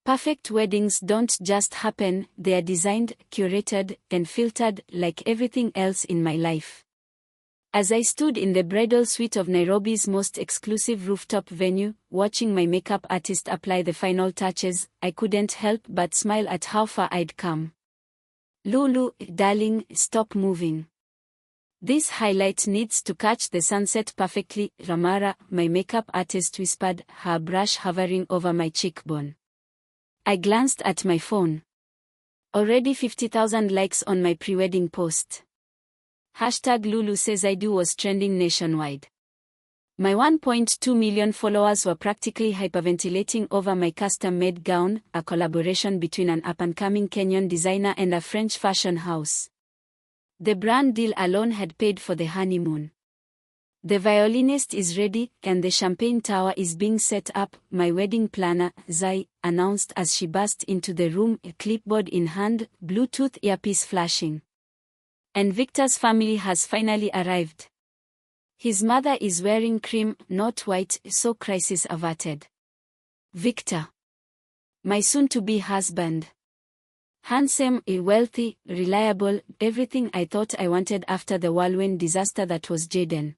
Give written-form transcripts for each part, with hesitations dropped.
Perfect weddings don't just happen, they are designed, curated, and filtered like everything else in my life. As I stood in the bridal suite of Nairobi's most exclusive rooftop venue, watching my makeup artist apply the final touches, I couldn't help but smile at how far I'd come. "Lulu, darling, stop moving. This highlight needs to catch the sunset perfectly," Ramara, my makeup artist whispered, her brush hovering over my cheekbone. I glanced at my phone. Already 50,000 likes on my pre-wedding post. #Lulu says I do was trending nationwide. My 1.2 million followers were practically hyperventilating over my custom-made gown, a collaboration between an up-and-coming Kenyan designer and a French fashion house. The brand deal alone had paid for the honeymoon. "The violinist is ready, and the champagne tower is being set up," my wedding planner, Zai, announced as she burst into the room, a clipboard in hand, Bluetooth earpiece flashing. "And Victor's family has finally arrived. His mother is wearing cream, not white, so crisis averted. Victor. My soon-to-be husband. Handsome, wealthy, reliable, everything I thought I wanted after the whirlwind disaster that was Jayden.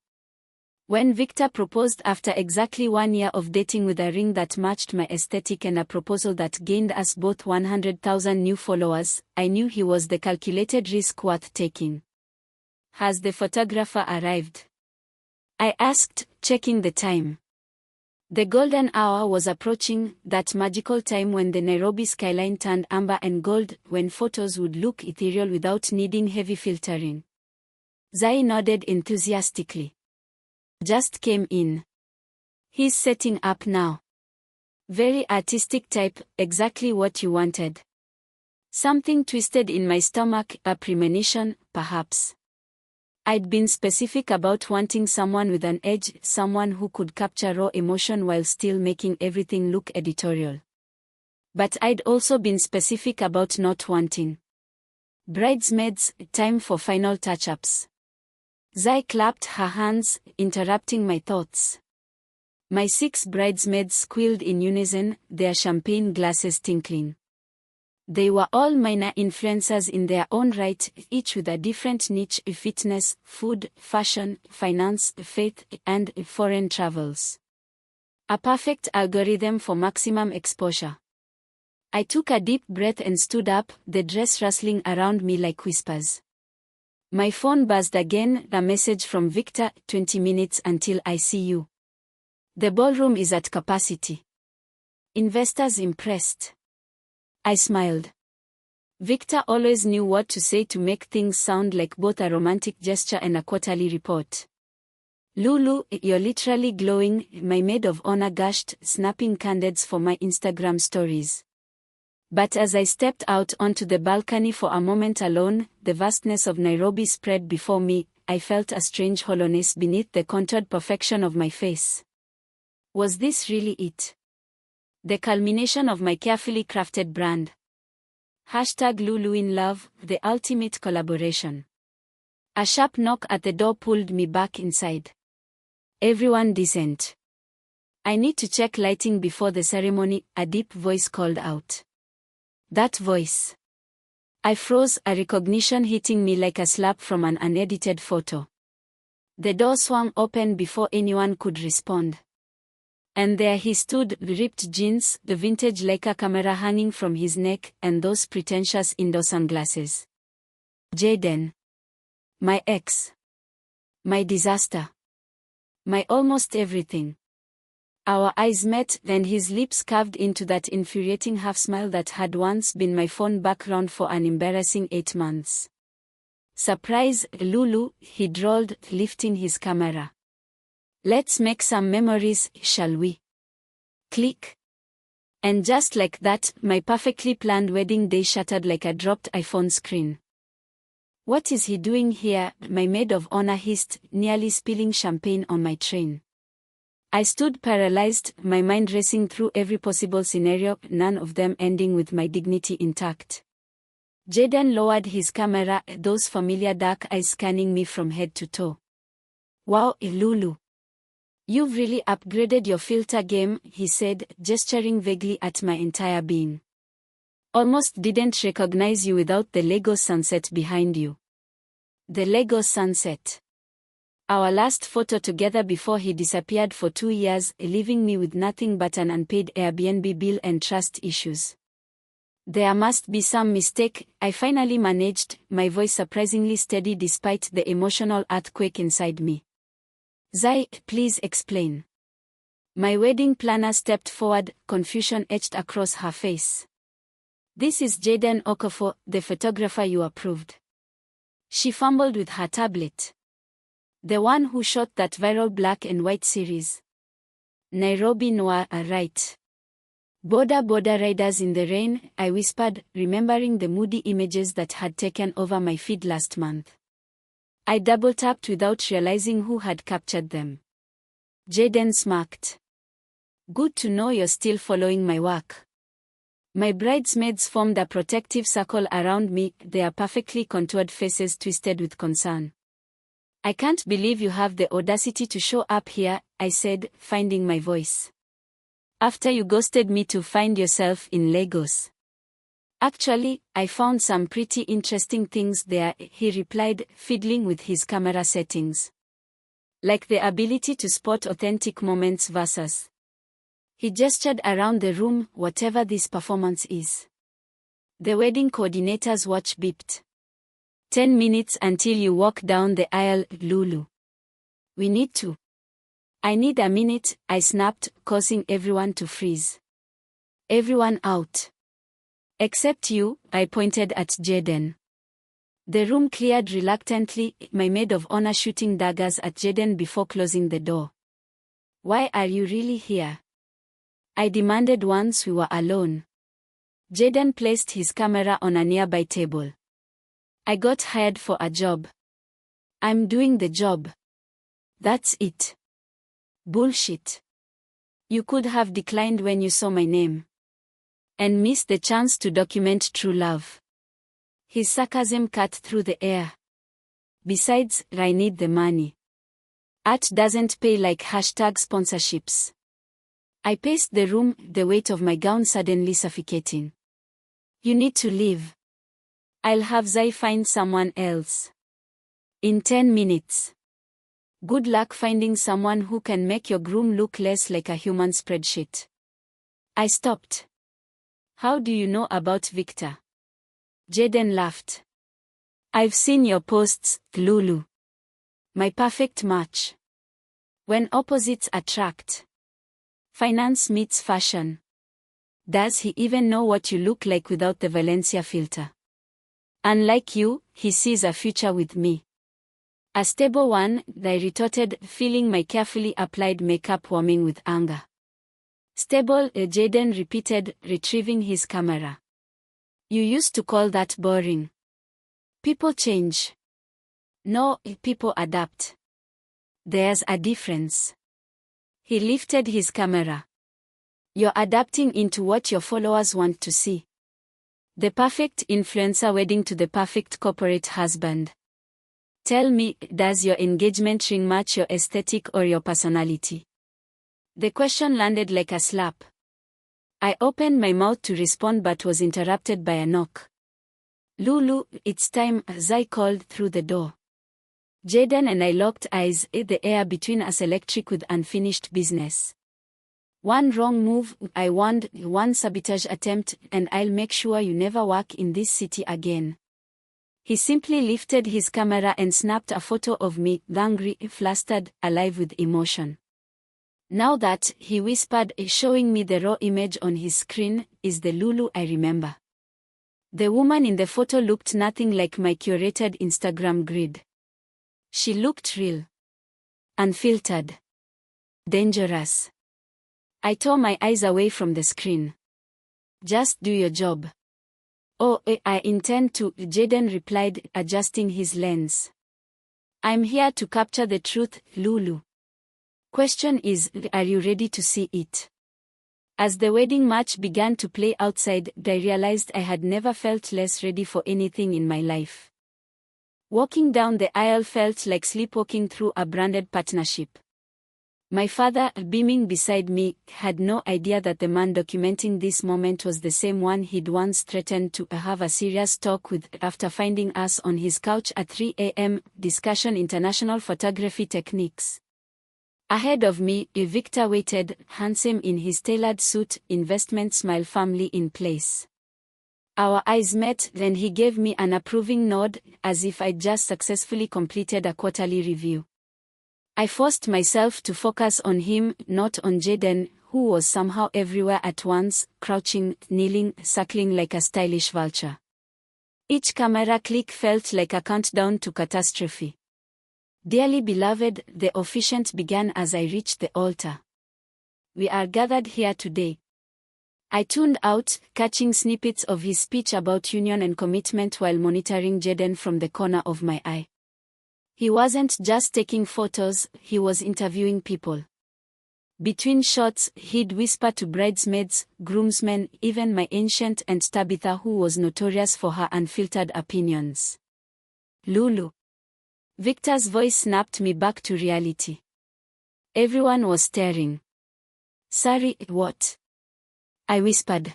When Victor proposed after exactly 1 year of dating with a ring that matched my aesthetic and a proposal that gained us both 100,000 new followers, I knew he was the calculated risk worth taking. "Has the photographer arrived?" I asked, checking the time. The golden hour was approaching, that magical time when the Nairobi skyline turned amber and gold, when photos would look ethereal without needing heavy filtering. Zai nodded enthusiastically. "Just came in. He's setting up now. Very artistic type, exactly what you wanted." Something twisted in my stomach, a premonition, perhaps. I'd been specific about wanting someone with an edge, someone who could capture raw emotion while still making everything look editorial. But I'd also been specific about not wanting bridesmaids, time for final touch-ups. Zai clapped her hands, interrupting my thoughts. My 6 bridesmaids squealed in unison, their champagne glasses tinkling. They were all minor influencers in their own right, each with a different niche: fitness, food, fashion, finance, faith, and foreign travels. A perfect algorithm for maximum exposure. I took a deep breath and stood up, the dress rustling around me like whispers. My phone buzzed again, a message from Victor: 20 minutes until I see you. The ballroom is at capacity. Investors impressed. I smiled. Victor always knew what to say to make things sound like both a romantic gesture and a quarterly report. "Lulu, you're literally glowing," my maid of honor gushed, snapping candids for my Instagram stories. But as I stepped out onto the balcony for a moment alone, the vastness of Nairobi spread before me. I felt a strange hollowness beneath the contoured perfection of my face. Was this really it? The culmination of my carefully crafted brand. #Lulu in love, the ultimate collaboration. A sharp knock at the door pulled me back inside. "Everyone decent. I need to check lighting before the ceremony," a deep voice called out. That voice. I froze, a recognition hitting me like a slap from an unedited photo. The door swung open before anyone could respond. And there he stood, ripped jeans, the vintage Leica camera hanging from his neck, and those pretentious indoor sunglasses. Jayden. My ex. My disaster. My almost everything. Our eyes met, and his lips curved into that infuriating half-smile that had once been my phone background for an embarrassing 8 months. "Surprise, Lulu," he drawled, lifting his camera. "Let's make some memories, shall we?" Click. And just like that, my perfectly planned wedding day shattered like a dropped iPhone screen. "What is he doing here?" my maid of honor hissed, nearly spilling champagne on my train. I stood paralyzed, my mind racing through every possible scenario, none of them ending with my dignity intact. Jayden lowered his camera, those familiar dark eyes scanning me from head to toe. "Wow, Lulu. You've really upgraded your filter game, he said, gesturing vaguely at my entire being. Almost didn't recognize you without the Lagos sunset behind you. The Lagos sunset. Our last photo together before he disappeared for 2 years, leaving me with nothing but an unpaid Airbnb bill and trust issues. There must be some mistake, I finally managed, my voice surprisingly steady despite the emotional earthquake inside me. Zai, please explain. My wedding planner stepped forward, confusion etched across her face. This is Jayden Okofo, the photographer you approved. She fumbled with her tablet. The one who shot that viral black and white series. Nairobi Noir, right. Border riders in the rain, I whispered, remembering the moody images that had taken over my feed last month. I double-tapped without realizing who had captured them. Jayden smirked. Good to know you're still following my work. My bridesmaids formed a protective circle around me, their perfectly contoured faces twisted with concern. I can't believe you have the audacity to show up here, I said, finding my voice. After you ghosted me to find yourself in Lagos. Actually, I found some pretty interesting things there, he replied, fiddling with his camera settings. Like the ability to spot authentic moments versus. He gestured around the room, whatever this performance is. The wedding coordinator's watch beeped. 10 minutes until you walk down the aisle, Lulu. We need to. I need a minute, I snapped, causing everyone to freeze. Everyone out. Except you, I pointed at Jayden. The room cleared reluctantly, my maid of honor shooting daggers at Jayden before closing the door. Why are you really here? I demanded once we were alone. Jayden placed his camera on a nearby table. I got hired for a job. I'm doing the job. That's it. Bullshit. You could have declined when you saw my name. And missed the chance to document true love. His sarcasm cut through the air. Besides, I need the money. Art doesn't pay like #sponsorships. I paced the room, the weight of my gown suddenly suffocating. You need to leave. I'll have Zai find someone else. In 10 minutes. Good luck finding someone who can make your groom look less like a human spreadsheet. I stopped. How do you know about Victor? Jayden laughed. I've seen your posts, Lulu. My perfect match. When opposites attract. Finance meets fashion. Does he even know what you look like without the Valencia filter? Unlike you, he sees a future with me. A stable one, I retorted, feeling my carefully applied makeup warming with anger. Stable, Jayden repeated, retrieving his camera. You used to call that boring. People change. No, people adapt. There's a difference. He lifted his camera. You're adapting into what your followers want to see. The perfect influencer wedding to the perfect corporate husband. Tell me, does your engagement ring match your aesthetic or your personality? The question landed like a slap. I opened my mouth to respond but was interrupted by a knock. Lulu, it's time, Zai called through the door. Jayden and I locked eyes, the air between us electric with unfinished business. One wrong move, I warned, one sabotage attempt, and I'll make sure you never work in this city again. He simply lifted his camera and snapped a photo of me, angry, flustered, alive with emotion. Now that, he whispered, showing me the raw image on his screen, is the Lulu I remember. The woman in the photo looked nothing like my curated Instagram grid. She looked real. Unfiltered. Dangerous. I tore my eyes away from the screen. Just do your job. Oh, I intend to, Jayden replied, adjusting his lens. I'm here to capture the truth, Lulu. Question is, are you ready to see it? As the wedding march began to play outside, I realized I had never felt less ready for anything in my life. Walking down the aisle felt like sleepwalking through a branded partnership. My father, beaming beside me, had no idea that the man documenting this moment was the same one he'd once threatened to have a serious talk with after finding us on his couch at 3 a.m. Discussion international photography techniques. Ahead of me, Victor waited, handsome in his tailored suit, investment smile firmly in place. Our eyes met, then he gave me an approving nod, as if I'd just successfully completed a quarterly review. I forced myself to focus on him, not on Jayden, who was somehow everywhere at once, crouching, kneeling, circling like a stylish vulture. Each camera click felt like a countdown to catastrophe. Dearly beloved, the officiant began as I reached the altar. We are gathered here today. I tuned out, catching snippets of his speech about union and commitment while monitoring Jayden from the corner of my eye. He wasn't just taking photos, he was interviewing people. Between shots, he'd whisper to bridesmaids, groomsmen, even my ancient Aunt Tabitha, who was notorious for her unfiltered opinions. Lulu. Victor's voice snapped me back to reality. Everyone was staring. Sorry, what? I whispered.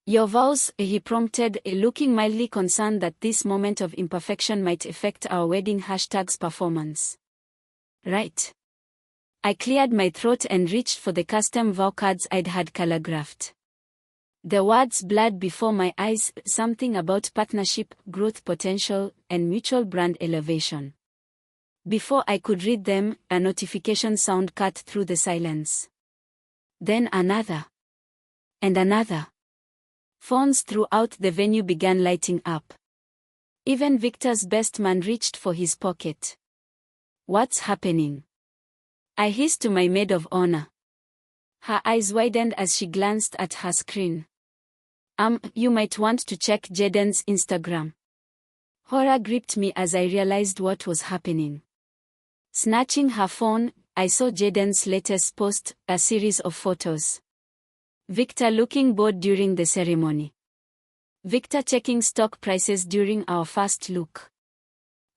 Your vows, he prompted, looking mildly concerned that this moment of imperfection might affect our wedding performance. Right. I cleared my throat and reached for the custom vow cards I'd had calligraphed. The words blurred before my eyes, something about partnership, growth potential, and mutual brand elevation. Before I could read them, a notification sound cut through the silence. Then another. And another. Phones throughout the venue began lighting up. Even Victor's best man reached for his pocket. What's happening? I hissed to my maid of honor. Her eyes widened as she glanced at her screen. You might want to check Jayden's Instagram. Horror gripped me as I realized what was happening. Snatching her phone, I saw Jayden's latest post, a series of photos. Victor looking bored during the ceremony. Victor checking stock prices during our first look.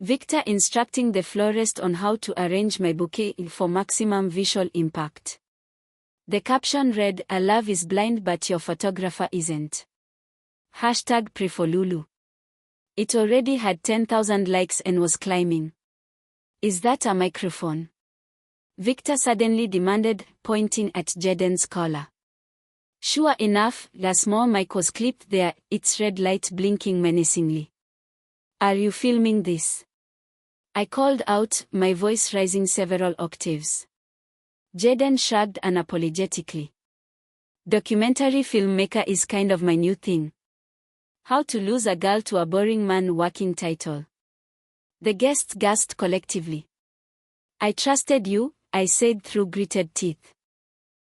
Victor instructing the florist on how to arrange my bouquet for maximum visual impact. The caption read, "A love is blind but your photographer isn't." Hashtag pray for Lulu. It already had 10,000 likes and was climbing. Is that a microphone? Victor suddenly demanded, pointing at Jayden's collar. Sure enough, the small mic was clipped there, its red light blinking menacingly. Are you filming this? I called out, my voice rising several octaves. Jayden shrugged unapologetically. Documentary filmmaker is kind of my new thing. How to lose a girl to a boring man working title. The guests gasped collectively. I trusted you, I said through gritted teeth.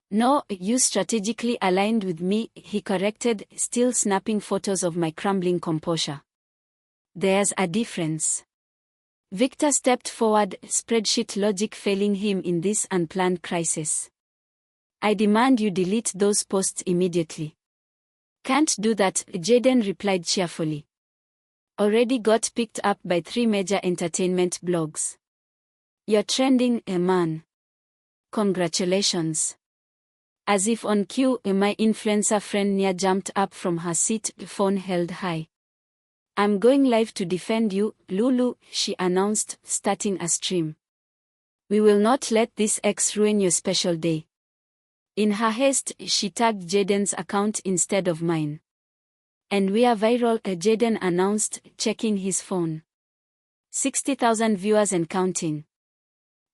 No, you strategically aligned with me, he corrected, still snapping photos of my crumbling composure. There's a difference. Victor stepped forward, spreadsheet logic failing him in this unplanned crisis. I demand you delete those posts immediately. Can't do that, Jayden replied cheerfully. Already got picked up by 3 major entertainment blogs. You're trending, man. Congratulations. As if on cue, my influencer friend Nia jumped up from her seat, phone held high. I'm going live to defend you, Lulu, she announced, starting a stream. We will not let this ex ruin your special day. In her haste, she tagged Jayden's account instead of mine. And we are viral, Jayden announced, checking his phone. 60,000 viewers and counting.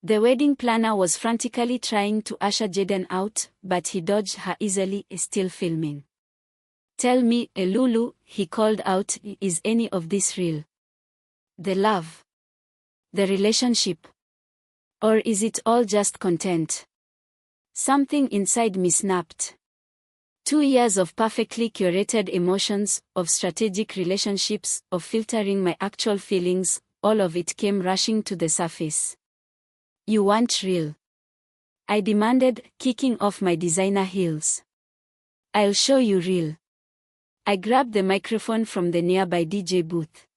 The wedding planner was frantically trying to usher Jayden out, but he dodged her easily, still filming. Tell me, Lulu, he called out, is any of this real? The love? The relationship? Or is it all just content? Something inside me snapped. 2 years of perfectly curated emotions, of strategic relationships, of filtering my actual feelings, all of it came rushing to the surface. You want real? I demanded, kicking off my designer heels. I'll show you real. I grabbed the microphone from the nearby DJ booth.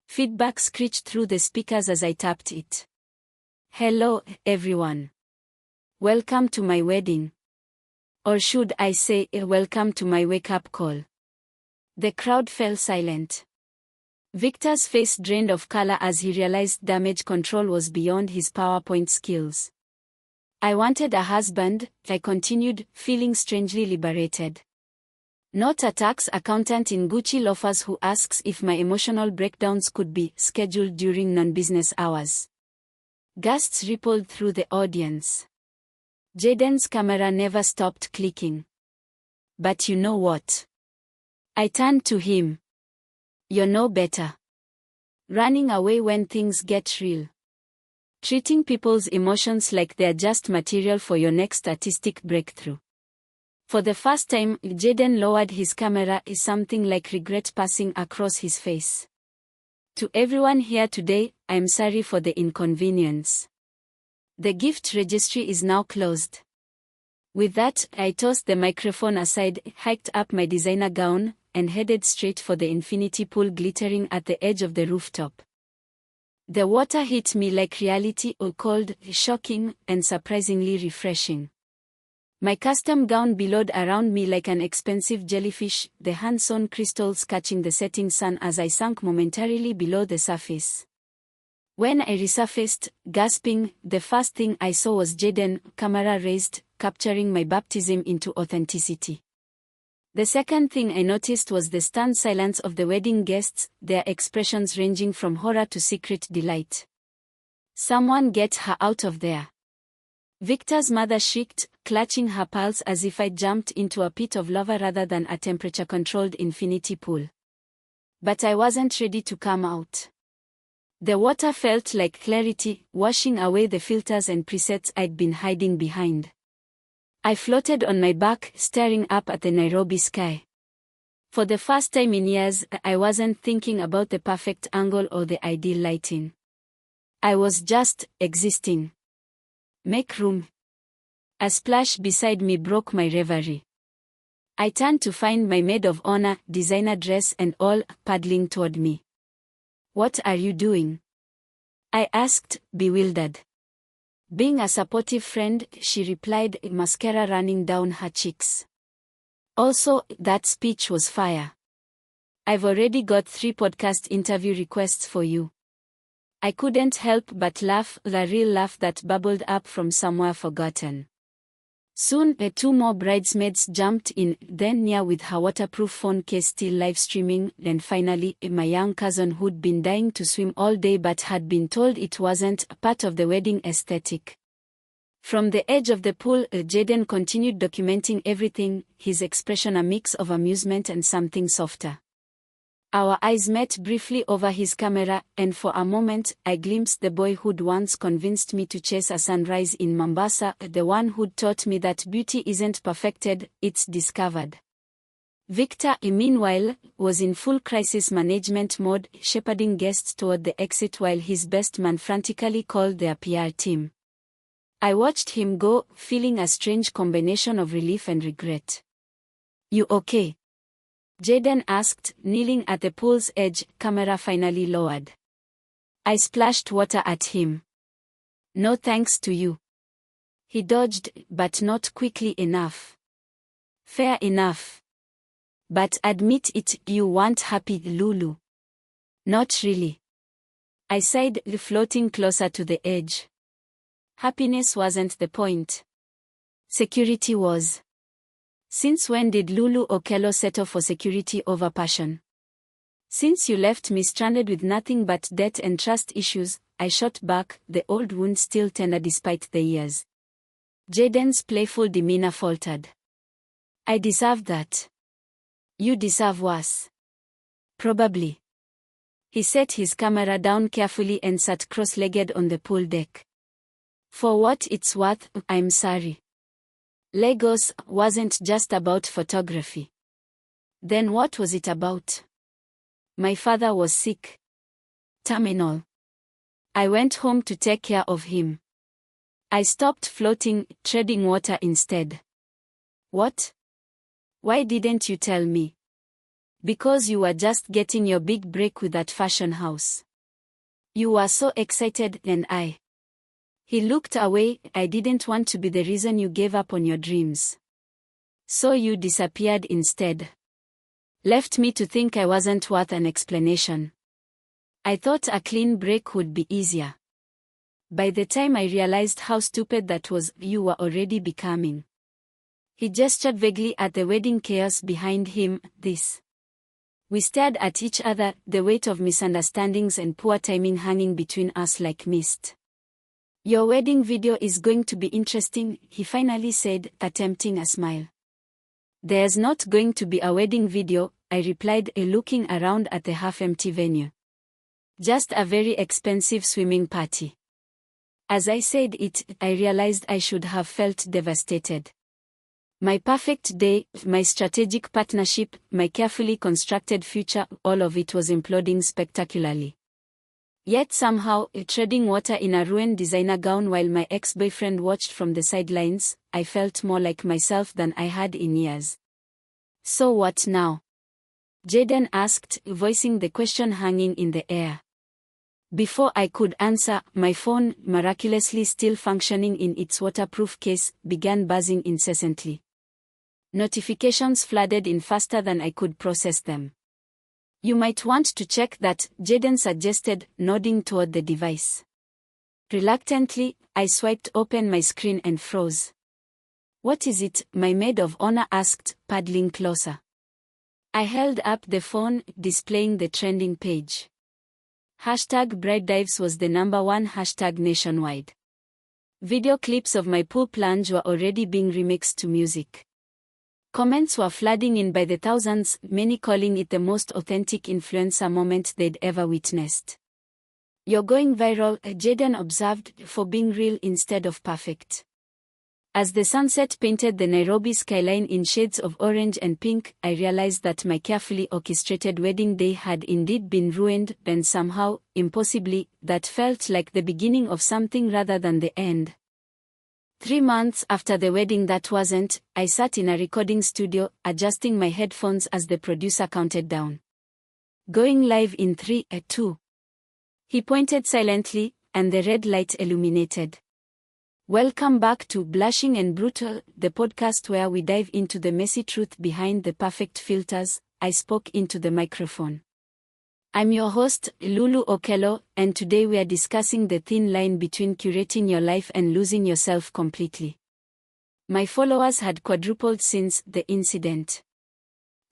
Feedback screeched through the speakers as I tapped it. Hello, everyone. Welcome to my wedding. Or should I say, welcome to my wake-up call. The crowd fell silent. Victor's face drained of color as he realized damage control was beyond his PowerPoint skills. I wanted a husband, I continued, feeling strangely liberated. Not a tax accountant in Gucci loafers who asks if my emotional breakdowns could be scheduled during non-business hours. Gasps rippled through the audience. Jayden's camera never stopped clicking. But you know what? I turned to him. You're no better. Running away when things get real. Treating people's emotions like they're just material for your next artistic breakthrough. For the first time, Jayden lowered his camera, something like regret passing across his face. To everyone here today, I'm sorry for the inconvenience. The gift registry is now closed. With that, I tossed the microphone aside, hiked up my designer gown, and headed straight for the infinity pool glittering at the edge of the rooftop. The water hit me like reality, cold, shocking, and surprisingly refreshing. My custom gown billowed around me like an expensive jellyfish, the hand-sewn crystals catching the setting sun as I sank momentarily below the surface. When I resurfaced, gasping, the first thing I saw was Jayden, camera raised, capturing my baptism into authenticity. The second thing I noticed was the stunned silence of the wedding guests, their expressions ranging from horror to secret delight. Someone get her out of there. Victor's mother shrieked, clutching her pulse as if I'd jumped into a pit of lava rather than a temperature-controlled infinity pool. But I wasn't ready to come out. The water felt like clarity, washing away the filters and presets I'd been hiding behind. I floated on my back, staring up at the Nairobi sky. For the first time in years, I wasn't thinking about the perfect angle or the ideal lighting. I was just existing. Make room. A splash beside me broke my reverie. I turned to find my maid of honor, designer dress and all, paddling toward me. What are you doing? I asked, bewildered. Being a supportive friend, she replied, mascara running down her cheeks. Also, that speech was fire. I've already got 3 podcast interview requests for you. I couldn't help but laugh, the real laugh that bubbled up from somewhere forgotten. Soon, 2 more bridesmaids jumped in, then Nia with her waterproof phone case still live streaming, and finally, my young cousin who'd been dying to swim all day but had been told it wasn't part of the wedding aesthetic. From the edge of the pool, Jayden continued documenting everything, his expression a mix of amusement and something softer. Our eyes met briefly over his camera, and for a moment, I glimpsed the boy who'd once convinced me to chase a sunrise in Mombasa, the one who'd taught me that beauty isn't perfected, it's discovered. Victor, meanwhile, was in full crisis management mode, shepherding guests toward the exit while his best man frantically called their PR team. I watched him go, feeling a strange combination of relief and regret. You okay? Jayden asked, kneeling at the pool's edge, camera finally lowered. I splashed water at him. No thanks to you. He dodged, but not quickly enough. Fair enough. But admit it, you weren't happy, Lulu. Not really. I sighed, floating closer to the edge. Happiness wasn't the point. Security was. Since when did Lulu Okello settle for security over passion? Since you left me stranded with nothing but debt and trust issues, I shot back, the old wound still tender despite the years. Jayden's playful demeanor faltered. I deserve that. You deserve worse. Probably. He set his camera down carefully and sat cross-legged on the pool deck. For what it's worth, I'm sorry. Lagos wasn't just about photography. Then what was it about? My father was sick. Terminal. I went home to take care of him. I stopped floating, treading water instead. What? Why didn't you tell me? Because you were just getting your big break with that fashion house. You were so excited and I He looked away. I didn't want to be the reason you gave up on your dreams. So you disappeared instead. Left me to think I wasn't worth an explanation. I thought a clean break would be easier. By the time I realized how stupid that was, you were already becoming. He gestured vaguely at the wedding chaos behind him. We stared at each other, the weight of misunderstandings and poor timing hanging between us like mist. Your wedding video is going to be interesting, he finally said, attempting a smile. There's not going to be a wedding video, I replied, looking around at the half-empty venue. Just a very expensive swimming party. As I said it, I realized I should have felt devastated. My perfect day, my strategic partnership, my carefully constructed future, all of it was imploding spectacularly. Yet somehow, treading water in a ruined designer gown while my ex-boyfriend watched from the sidelines, I felt more like myself than I had in years. So what now? Jayden asked, voicing the question hanging in the air. Before I could answer, my phone, miraculously still functioning in its waterproof case, began buzzing incessantly. Notifications flooded in faster than I could process them. You might want to check that, Jayden suggested, nodding toward the device. Reluctantly, I swiped open my screen and froze. What is it? My maid of honor asked, paddling closer. I held up the phone, displaying the trending page. #bride dives was the #1 hashtag nationwide. Video clips of my pool plunge were already being remixed to music. Comments were flooding in by the thousands, many calling it the most authentic influencer moment they'd ever witnessed. You're going viral, Jayden observed, for being real instead of perfect. As the sunset painted the Nairobi skyline in shades of orange and pink, I realized that my carefully orchestrated wedding day had indeed been ruined, and somehow, impossibly, that felt like the beginning of something rather than the end. 3 months after the wedding that wasn't, I sat in a recording studio, adjusting my headphones as the producer counted down. Going live in 3, 2. He pointed silently, and the red light illuminated. Welcome back to Blushing and Brutal, the podcast where we dive into the messy truth behind the perfect filters. I spoke into the microphone. I'm your host, Lulu, and today we are discussing the thin line between curating your life and losing yourself completely. My followers had quadrupled since the incident.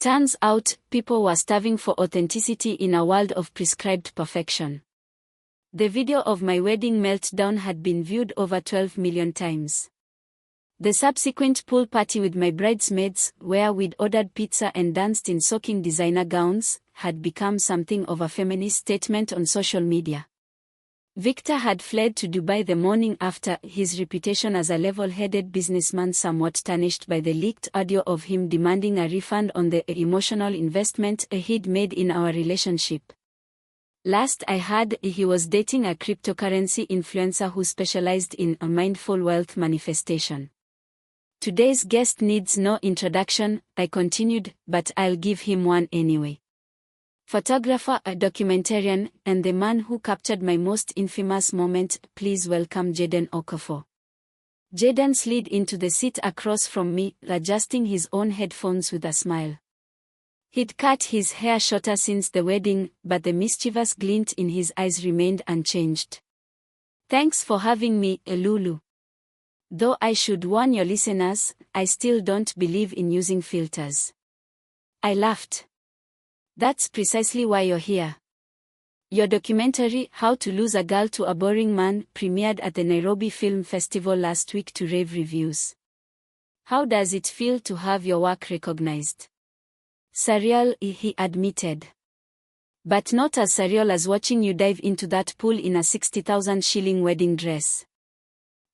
Turns out, people were starving for authenticity in a world of prescribed perfection. The video of my wedding meltdown had been viewed over 12 million times. The subsequent pool party with my bridesmaids, where we'd ordered pizza and danced in soaking designer gowns, had become something of a feminist statement on social media. Victor had fled to Dubai the morning after, his reputation as a level-headed businessman somewhat tarnished by the leaked audio of him demanding a refund on the emotional investment he'd made in our relationship. Last I heard, he was dating a cryptocurrency influencer who specialized in a mindful wealth manifestation. Today's guest needs no introduction, I continued, but I'll give him one anyway. Photographer, a documentarian, and the man who captured my most infamous moment, please welcome Jayden Okofor. Jayden slid into the seat across from me, adjusting his own headphones with a smile. He'd cut his hair shorter since the wedding, but the mischievous glint in his eyes remained unchanged. Thanks for having me, Lulu. Though I should warn your listeners, I still don't believe in using filters. I laughed. That's precisely why you're here. Your documentary, How to Lose a Girl to a Boring Man, premiered at the Nairobi Film Festival last week to rave reviews. How does it feel to have your work recognized? Surreal, he admitted. But not as surreal as watching you dive into that pool in a 60,000 shilling wedding dress.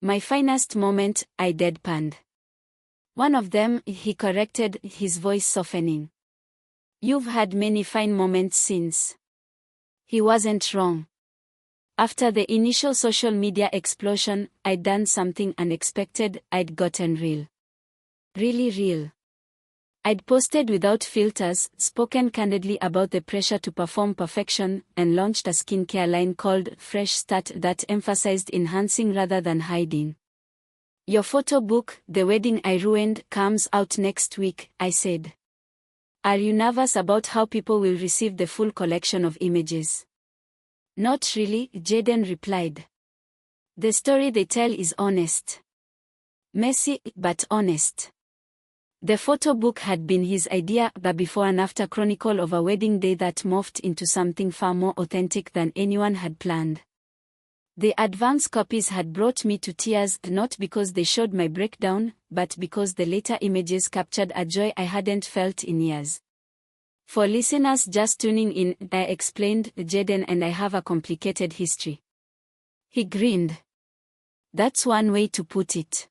My finest moment, I deadpanned. One of them, he corrected, his voice softening. You've had many fine moments since. He wasn't wrong. After the initial social media explosion, I'd done something unexpected, I'd gotten real. Really real. I'd posted without filters, spoken candidly about the pressure to perform perfection, and launched a skincare line called Fresh Start that emphasized enhancing rather than hiding. Your photo book, The Wedding I Ruined, comes out next week, I said. Are you nervous about how people will receive the full collection of images? Not really, Jayden replied. The story they tell is honest. Messy, but honest. The photo book had been his idea, the before and after chronicle of a wedding day that morphed into something far more authentic than anyone had planned. The advance copies had brought me to tears, not because they showed my breakdown, but because the later images captured a joy I hadn't felt in years. For listeners just tuning in, I explained, Jayden and I have a complicated history. He grinned. That's one way to put it.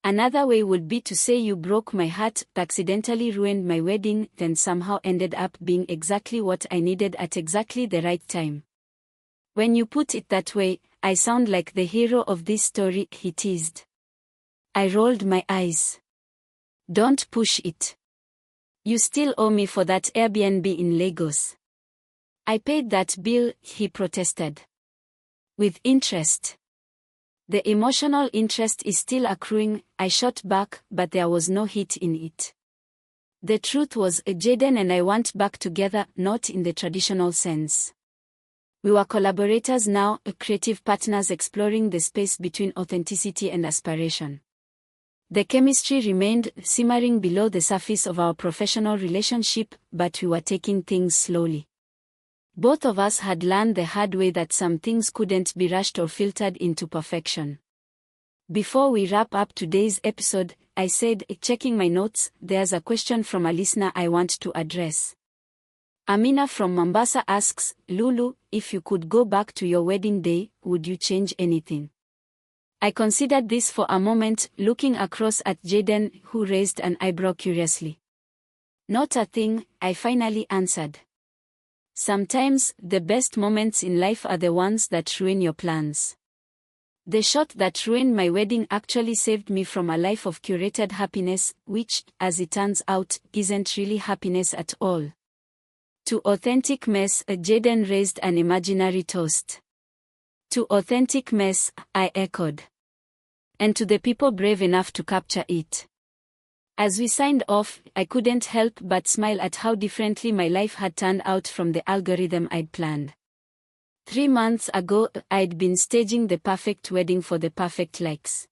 Another way would be to say you broke my heart, accidentally ruined my wedding, then somehow ended up being exactly what I needed at exactly the right time. When you put it that way, I sound like the hero of this story, he teased. I rolled my eyes. Don't push it. You still owe me for that Airbnb in Lagos. I paid that bill, he protested. With interest. The emotional interest is still accruing, I shot back, but there was no heat in it. The truth was, Jayden and I weren't back together, not in the traditional sense. We were collaborators now, creative partners exploring the space between authenticity and aspiration. The chemistry remained simmering below the surface of our professional relationship, but we were taking things slowly. Both of us had learned the hard way that some things couldn't be rushed or filtered into perfection. Before we wrap up today's episode, I said, checking my notes, there's a question from a listener I want to address. Amina from Mombasa asks, Lulu, if you could go back to your wedding day, would you change anything? I considered this for a moment, looking across at Jayden, who raised an eyebrow curiously. Not a thing, I finally answered. Sometimes, the best moments in life are the ones that ruin your plans. The shot that ruined my wedding actually saved me from a life of curated happiness, which, as it turns out, isn't really happiness at all. To authentic mess, Jayden raised an imaginary toast. To authentic mess, I echoed. And to the people brave enough to capture it. As we signed off, I couldn't help but smile at how differently my life had turned out from the algorithm I'd planned. 3 months ago, I'd been staging the perfect wedding for the perfect likes.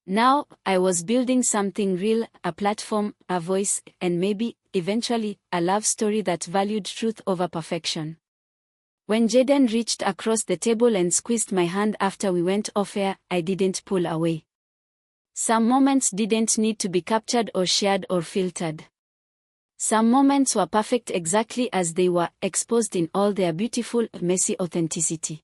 Now, I was building something real, a platform, a voice, and maybe, eventually, a love story that valued truth over perfection. When Jayden reached across the table and squeezed my hand after we went off air, I didn't pull away. Some moments didn't need to be captured or shared or filtered. Some moments were perfect exactly as they were, exposed in all their beautiful, messy authenticity.